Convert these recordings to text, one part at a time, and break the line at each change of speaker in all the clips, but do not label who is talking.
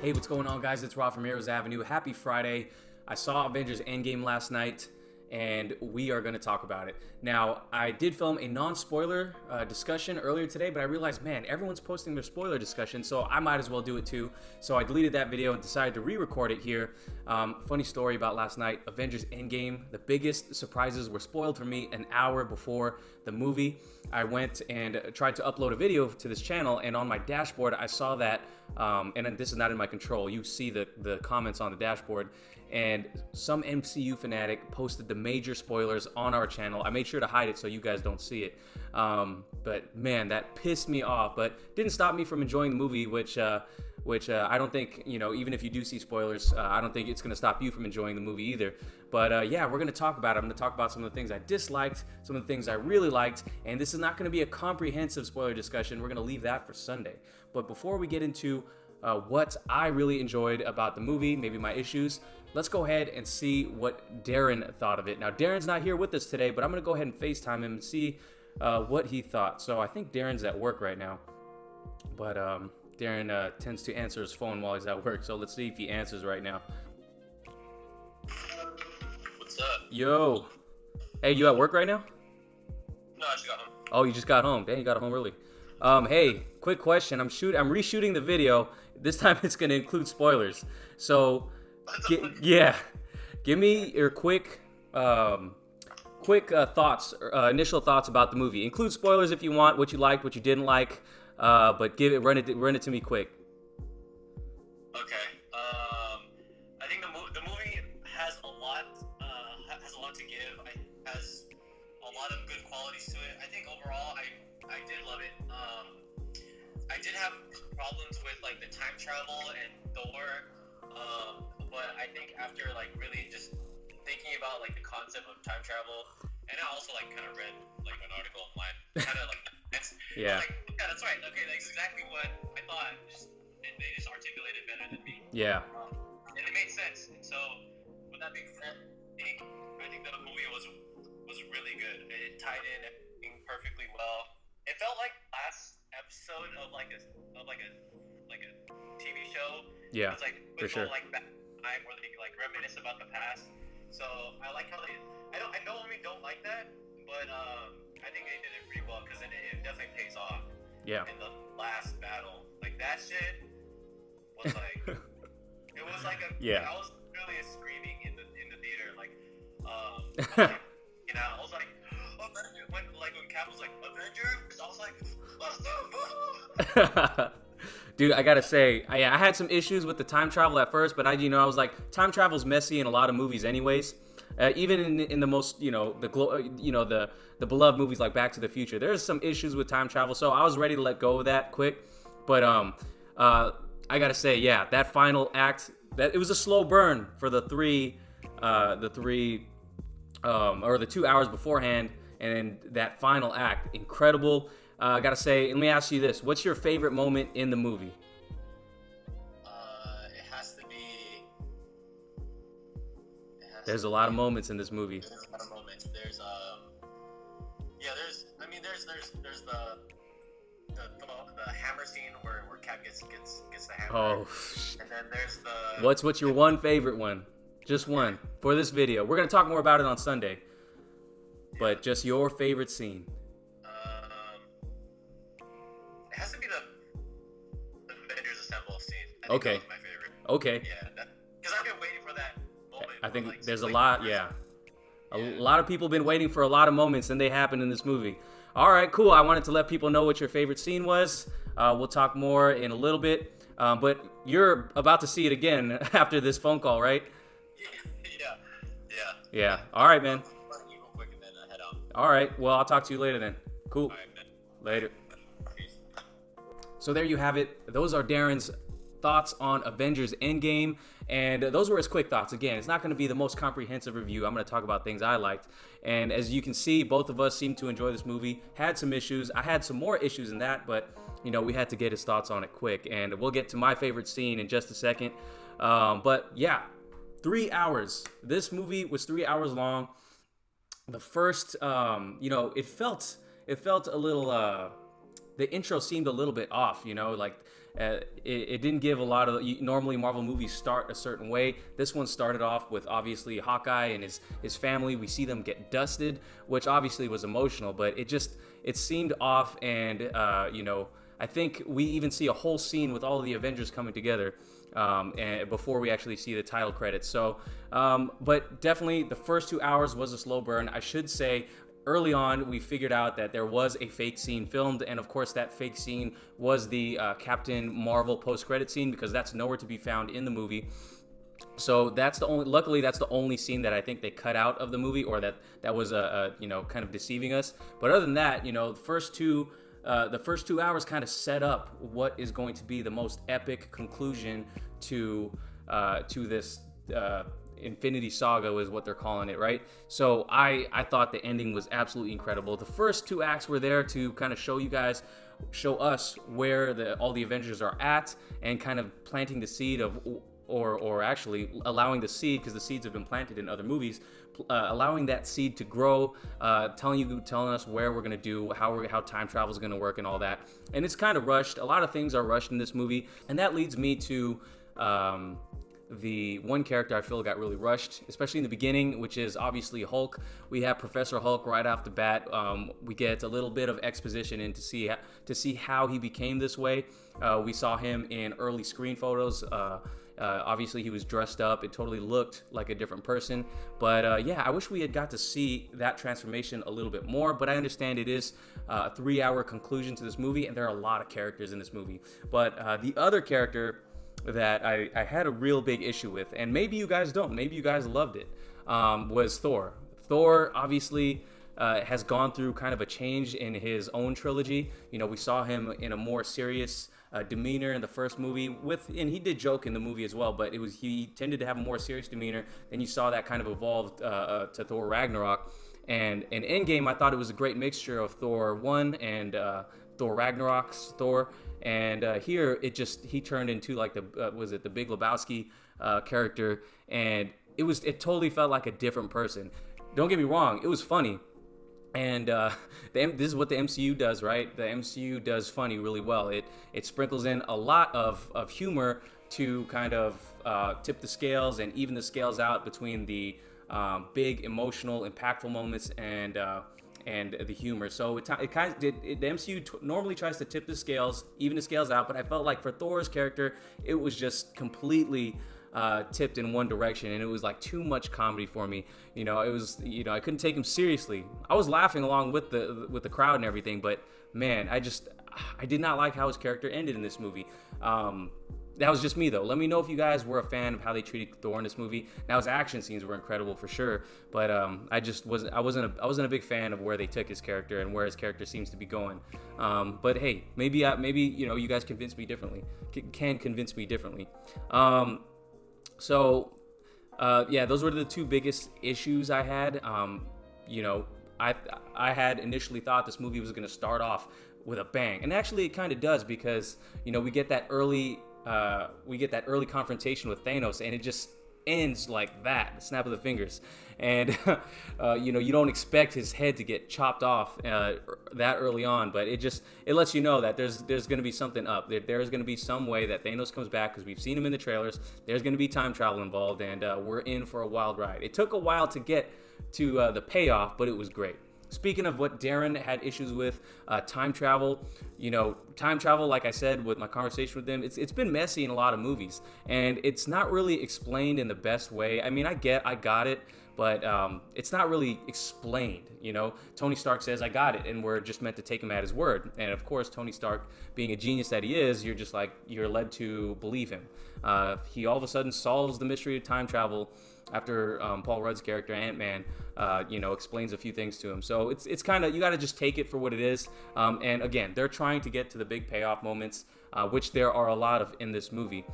Hey, what's going on, guys? It's Rob from Heroes Avenue. Happy Friday. I saw Avengers Endgame last night, and we are going to talk about it. Now, I did film a non-spoiler discussion earlier today, but I realized, man, everyone's posting their spoiler discussion, so I might as well do it too. So I deleted that video and decided to re-record it here. Funny story about last night, Avengers Endgame. The biggest surprises were spoiled for me an hour before the movie. I went and tried to upload a video to this channel, and on my dashboard, I saw that, and this is not in my control, you see the comments on the dashboard, and some MCU fanatic posted the major spoilers on our channel. I made sure to hide it so you guys don't see it. But man, that pissed me off, but didn't stop me from enjoying the movie, which I don't think, even if you do see spoilers, I don't think it's going to stop you from enjoying the movie either. But yeah, we're going to talk about it. I'm going to talk about some of the things I disliked, some of the things I really liked, and this is not going to be a comprehensive spoiler discussion. We're going to leave that for Sunday. But before we get into what I really enjoyed about the movie, maybe my issues, let's go ahead and see what Darren thought of it. Now, Darren's not here with us today, but I'm going to go ahead and FaceTime him and see what he thought. So I think Darren's at work right now, but Darren tends to answer his phone while he's at work, so let's see if he answers right now.
What's up?
Yo. Hey, you at work right now?
No, I just got home.
Oh, you just got home. Dang, you got home early. Hey, quick question. I'm reshooting the video. This time it's going to include spoilers. So, give me your quick thoughts, initial thoughts about the movie. Include spoilers if you want, what you liked, what you didn't like. But run it to me quick.
Okay. I think the movie has a lot to give. It has a lot of good qualities to it. I think overall, I did love it. I did have problems with like the time travel and Thor, but I think after like really just thinking about like the concept of time travel, and I also like kind of read like an article online, kind of like
Yeah.
like, yeah, that's right. Okay, that's exactly what I thought. They just articulated better than me.
Yeah.
And it made sense. And so, with that being said, I think the movie was really good. It tied in everything perfectly well. It felt like last episode of like a TV show.
Yeah.
It's like
for sure.
like that time where they like reminisce about the past. So I like how I normally don't like that, but I think they did it pretty well because it definitely pays off.
Yeah.
In the last battle, like that shit was like it was like a
yeah.
I was really screaming in the theater like I was like when Cap was like Avengers, I was like let's go.
Dude, I gotta say, I had some issues with the time travel at first, but I was like, time travel's messy in a lot of movies, anyways. Even in the most, the beloved movies like Back to the Future, there's some issues with time travel, so I was ready to let go of that quick. But I gotta say, yeah, that final act, that it was a slow burn for the 2 hours beforehand, and that final act, incredible. I gotta say, let me ask you this: what's your favorite moment in the movie?
It has to be.
There's a lot of moments in this movie.
There's a lot of moments. There's the hammer scene where Cap gets the hammer.
Oh.
And then there's the.
What's your one favorite one? Just one for this video. We're gonna talk more about it on Sunday. But just your favorite scene.
It has to be the Avengers Assemble scene.
Okay.
That was my favorite.
Okay.
Yeah, because I've been waiting for that moment.
I think
like,
there's a
like,
lot. Yeah. A lot of people have been waiting for a lot of moments, and they happen in this movie. All right, cool. I wanted to let people know what your favorite scene was. We'll talk more in a little bit. But you're about to see it again after this phone call, right? Yeah. All right, man. All right. Well, I'll talk to you later then. Cool.
All right, man.
Later.
Peace.
So there you have it. Those are Darren's thoughts on Avengers Endgame, and those were his quick thoughts. Again, it's not going to be the most comprehensive review. I'm going to talk about things I liked, and as you can see, both of us seemed to enjoy this movie. Had some issues. I had some more issues than that, but we had to get his thoughts on it quick, and we'll get to my favorite scene in just a second. But yeah, 3 hours. This movie was 3 hours long. The first, it felt a little the intro seemed a little bit off, like it didn't give a lot of. Normally Marvel movies start a certain way. This one started off with obviously Hawkeye and his family. We see them get dusted, which obviously was emotional, but it seemed off. And I think we even see a whole scene with all of the Avengers coming together and before we actually see the title credits. So but definitely the first 2 hours was a slow burn. I should say early on, we figured out that there was a fake scene filmed, and of course that fake scene was the Captain Marvel post-credit scene, because that's nowhere to be found in the movie. So luckily that's the only scene that I think they cut out of the movie, or that was kind of deceiving us. But other than that, the first 2 hours kind of set up what is going to be the most epic conclusion to this Infinity Saga is what they're calling it, right? So I thought the ending was absolutely incredible. The first 2 acts were there to kind of show us where all the Avengers are at, and kind of planting the seed of, or actually allowing the seed, because the seeds have been planted in other movies, allowing that seed to grow, telling us where we're gonna do, how time travel is gonna work and all that. And it's kind of rushed. A lot of things are rushed in this movie, and that leads me to the one character I feel got really rushed, especially in the beginning, which is obviously Hulk. We have Professor Hulk right off the bat. We get a little bit of exposition in to see how he became this way. We saw him in early screen photos. Obviously, he was dressed up. It totally looked like a different person. But I wish we had got to see that transformation a little bit more. But I understand it is a 3-hour conclusion to this movie, and there are a lot of characters in this movie. But the other character that I had a real big issue with, and maybe you guys don't, maybe you guys loved it, was Thor. Thor obviously has gone through kind of a change in his own trilogy. We saw him in a more serious demeanor in the first movie, and he did joke in the movie as well, but he tended to have a more serious demeanor. Then you saw that kind of evolved to Thor Ragnarok. And in Endgame, I thought it was a great mixture of Thor 1 and Thor Ragnarok's Thor. And here, he turned into like the Big Lebowski character, and it totally felt like a different person. Don't get me wrong, it was funny. And this is what the MCU does, right? The MCU does funny really well. It sprinkles in a lot of humor to kind of tip the scales and even the scales out between the big, emotional, impactful moments and the humor. So the MCU normally tries to tip the scales, even the scales out, but I felt like for Thor's character, it was just completely tipped in one direction, and it was like too much comedy for me. It was, I couldn't take him seriously. I was laughing along with the crowd and everything, but man, I did not like how his character ended in this movie. That was just me though. Let me know if you guys were a fan of how they treated Thor in this movie. Now his action scenes were incredible for sure, but I wasn't a big fan of where they took his character and where his character seems to be going. But hey, maybe you guys convince me differently. Can convince me differently. So those were the 2 biggest issues I had. I had initially thought this movie was going to start off with a bang, and actually it kind of does, because we get that early confrontation with Thanos, and it just ends like that, snap of the fingers. And you don't expect his head to get chopped off that early on, but it lets you know that there's going to be something up. There's going to be some way that Thanos comes back, because we've seen him in the trailers. There's going to be time travel involved, and we're in for a wild ride. It took a while to get to the payoff, but it was great. Speaking of what Darren had issues with, time travel, like I said with my conversation with him, it's been messy in a lot of movies, and it's not really explained in the best way. I mean, I got it, but it's not really explained. Tony Stark says, "I got it," and we're just meant to take him at his word. And of course, Tony Stark, being a genius that he is, you're led to believe him. He all of a sudden solves the mystery of time travel after Paul Rudd's character Ant-Man explains a few things to him. So it's kind of, you got to just take it for what it is. And again, they're trying to get to the big payoff moments, which there are a lot of in this movie.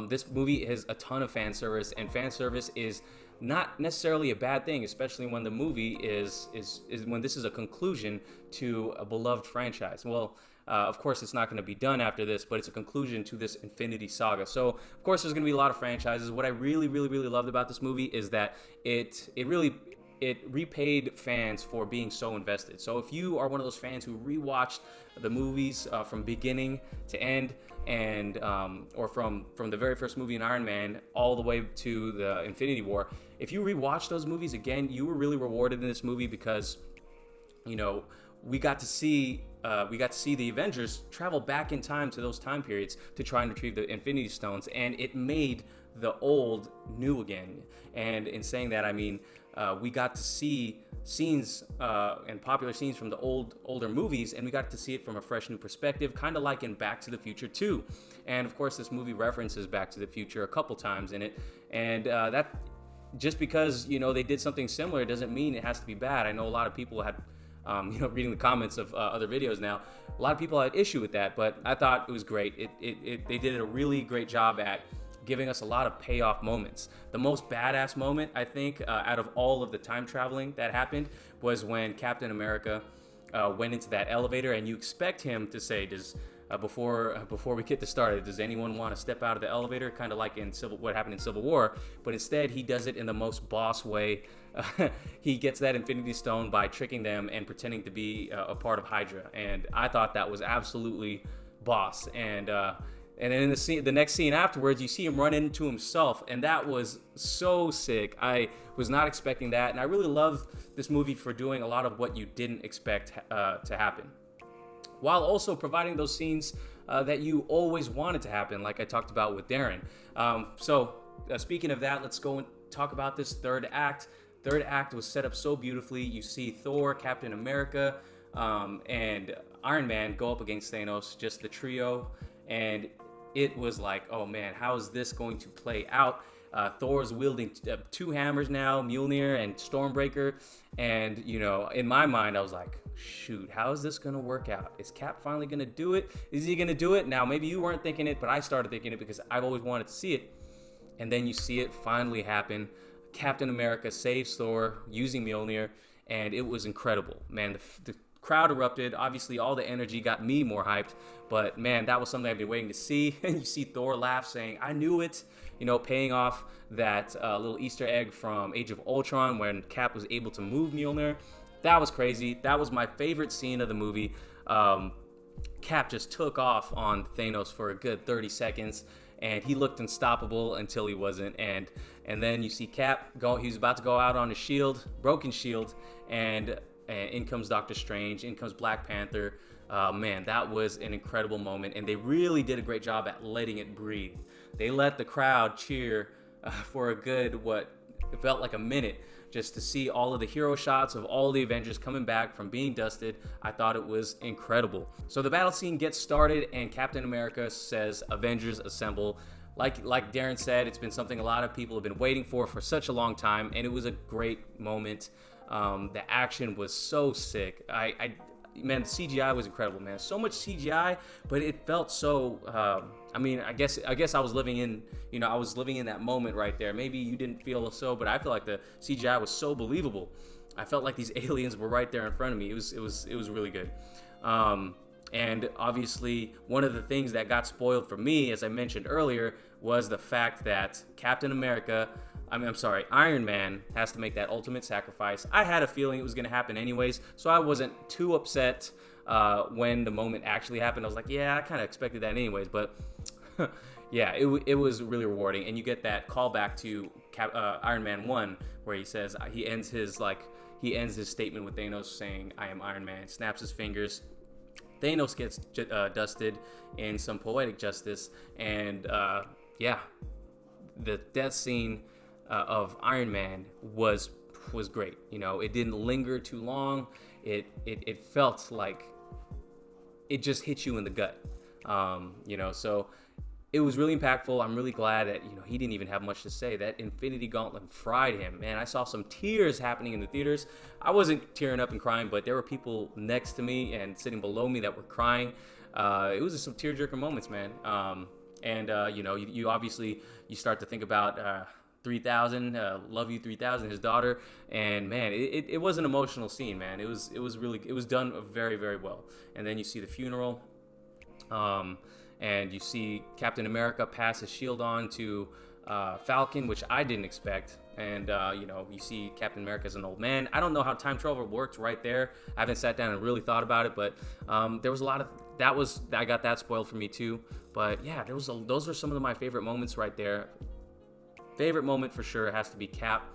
This movie has a ton of fan service, and fan service is not necessarily a bad thing, especially when the movie is when this is a conclusion to a beloved franchise. Well, of course, it's not going to be done after this, but it's a conclusion to this Infinity Saga. So, of course, there's going to be a lot of franchises. What I really, really, really loved about this movie is that it it repaid fans for being so invested. So if you are one of those fans who rewatched the movies from beginning to end, and or from the very first movie in Iron Man all the way to the Infinity War, if you rewatch those movies again, you were really rewarded in this movie because, you know, we got to see the Avengers travel back in time to those time periods to try and retrieve the Infinity Stones, and it made the old new again. And in saying that, I mean, we got to see scenes and popular scenes from the older movies, and we got to see it from a fresh new perspective, kind of like in Back to the Future 2. And of course, this movie references Back to the Future a couple times in it, and that just because, you know, they did something similar doesn't mean it has to be bad. I know a lot of people had, you know, reading the comments of other videos now, a lot of people had issue with that, but I thought it was great. They did a really great job at giving us a lot of payoff moments. The most badass moment, I think, out of all of the time traveling that happened was when Captain America went into that elevator, and you expect him to say, before we get to start, does anyone want to step out of the elevator? Kind of like in what happened in Civil War, but instead he does it in the most boss way. He gets that Infinity Stone by tricking them and pretending to be a part of Hydra, and I thought that was absolutely boss. And then in the next scene afterwards, you see him run into himself, and that was so sick. I was not expecting that, and I really love this movie for doing a lot of what you didn't expect to happen, while also providing those scenes that you always wanted to happen, like I talked about with Darren. So speaking of that, let's go and talk about this third act. Third act was set up so beautifully. You see Thor, Captain America, and Iron Man go up against Thanos, just the trio, and it was like, oh man, how is this going to play out? Thor's wielding two hammers now, Mjolnir and Stormbreaker, and, you know, in my mind, I was like, shoot, how is this gonna work out? Is Cap finally gonna do it? Is he gonna do it? Now, maybe you weren't thinking it, but I started thinking it because I've always wanted to see it. And then you see it finally happen. Captain America saves Thor using Mjolnir, and it was incredible. Man, the crowd erupted. Obviously, all the energy got me more hyped, but man, that was something I've been waiting to see. And you see Thor laugh, saying, I knew it, you know, paying off that little Easter egg from Age of Ultron when Cap was able to move Mjolnir. That was crazy. That was my favorite scene of the movie. Cap just took off on Thanos for a good 30 seconds, and he looked unstoppable until he wasn't. And then you see Cap go. He was about to go out on his shield, broken shield, and in comes Doctor Strange. In comes Black Panther. Man, that was an incredible moment, and they really did a great job at letting it breathe. They let the crowd cheer for a good, what it felt like a minute, just to see all of the hero shots of all the Avengers coming back from being dusted. I thought it was incredible. So the battle scene gets started, and Captain America says, Avengers assemble. Like Darren said, it's been something a lot of people have been waiting for such a long time, and it was a great moment. The action was so sick. Man, the CGI was incredible, man. So much CGI, but it felt so. I mean, I guess I was living in, you know, I was living in that moment right there. Maybe you didn't feel so, but I feel like the CGI was so believable. I felt like these aliens were right there in front of me. It was really good. And obviously, one of the things that got spoiled for me, as I mentioned earlier, was the fact that Iron Man has to make that ultimate sacrifice. I had a feeling it was going to happen anyways, so I wasn't too upset when the moment actually happened. I was like, yeah, I kind of expected that anyways, but yeah, it was really rewarding. And you get that callback to Iron Man 1, where he says, he ends his statement with Thanos saying, I am Iron Man, snaps his fingers. Thanos gets dusted in some poetic justice, and yeah, the death scene of Iron Man was great. You know, it didn't linger too long. It felt like it just hit you in the gut. You know, so it was really impactful. I'm really glad that, you know, he didn't even have much to say. That Infinity Gauntlet fried him. Man, I saw some tears happening in the theaters. I wasn't tearing up and crying, but there were people next to me and sitting below me that were crying. It was just some tearjerker moments, man. You know, you obviously, you start to think about 3000, Love You 3000, his daughter, and man, it was an emotional scene, man. It was done very, very well. And then you see the funeral, and you see Captain America pass his shield on to Falcon, which I didn't expect. And, you know, you see Captain America as an old man. I don't know how time travel works right there. I haven't sat down and really thought about it, but there was a lot of, I got that spoiled for me too. But yeah, those are some of my favorite moments right there. Favorite moment for sure has to be Cap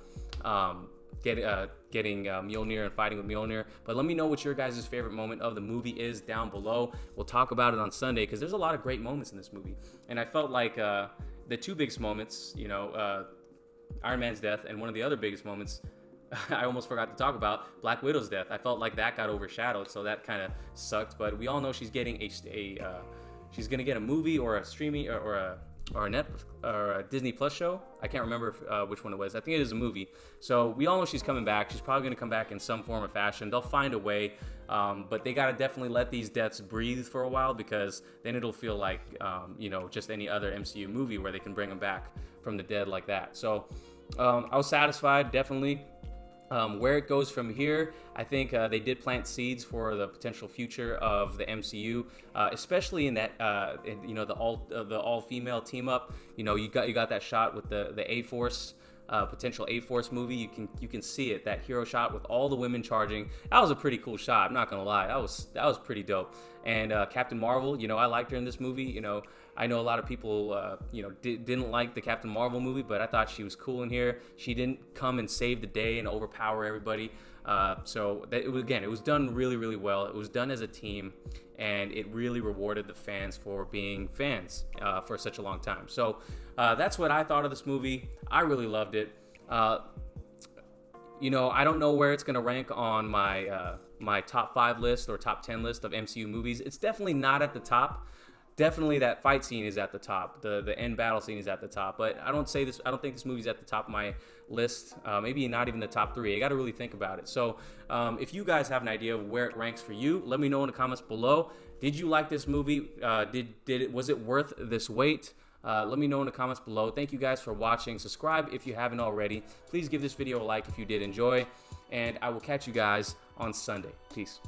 getting Mjolnir and fighting with Mjolnir. But let me know what your guys' favorite moment of the movie is down below. We'll talk about it on Sunday because there's a lot of great moments in this movie. And I felt like the two biggest moments, you know, Iron Man's death, and one of the other biggest moments, I almost forgot to talk about, Black Widow's death. I felt like that got overshadowed, so that kind of sucked. But we all know she's getting she's gonna get a movie or a streaming or a Disney Plus show. I can't remember which one it was. I think it is a movie. So we all know she's coming back. She's probably gonna come back in some form or fashion. They'll find a way, but they gotta definitely let these deaths breathe for a while, because then it'll feel like you know, just any other MCU movie where they can bring them back from the dead like that. So I was satisfied, definitely. Where it goes from here, I think they did plant seeds for the potential future of the MCU, especially in that you know, the all-female team up. You know, you got that shot with the A-Force. Potential A-Force movie. You can see it, that hero shot with all the women charging. That was a pretty cool shot, I'm not gonna lie. That was pretty dope. And Captain Marvel, you know, I liked her in this movie. You know, I know a lot of people you know, didn't like the Captain Marvel movie, but I thought she was cool in here. She didn't come and save the day and overpower everybody. So that it was done really, really well. It was done as a team, and it really rewarded the fans for being fans for such a long time. So that's what I thought of this movie. I really loved it. You know, I don't know where it's gonna rank on my my top 5 list or top 10 list of MCU movies. It's definitely not at the top. Definitely that fight scene is at the top. The end battle scene is at the top. But I don't think this movie's at the top of my list. Maybe not even the top 3. I got to really think about it. So if you guys have an idea of where it ranks for you, let me know in the comments below. Did you like this movie? Was it worth this wait? Let me know in the comments below. Thank you guys for watching. Subscribe if you haven't already. Please give this video a like if you did enjoy. And I will catch you guys on Sunday. Peace.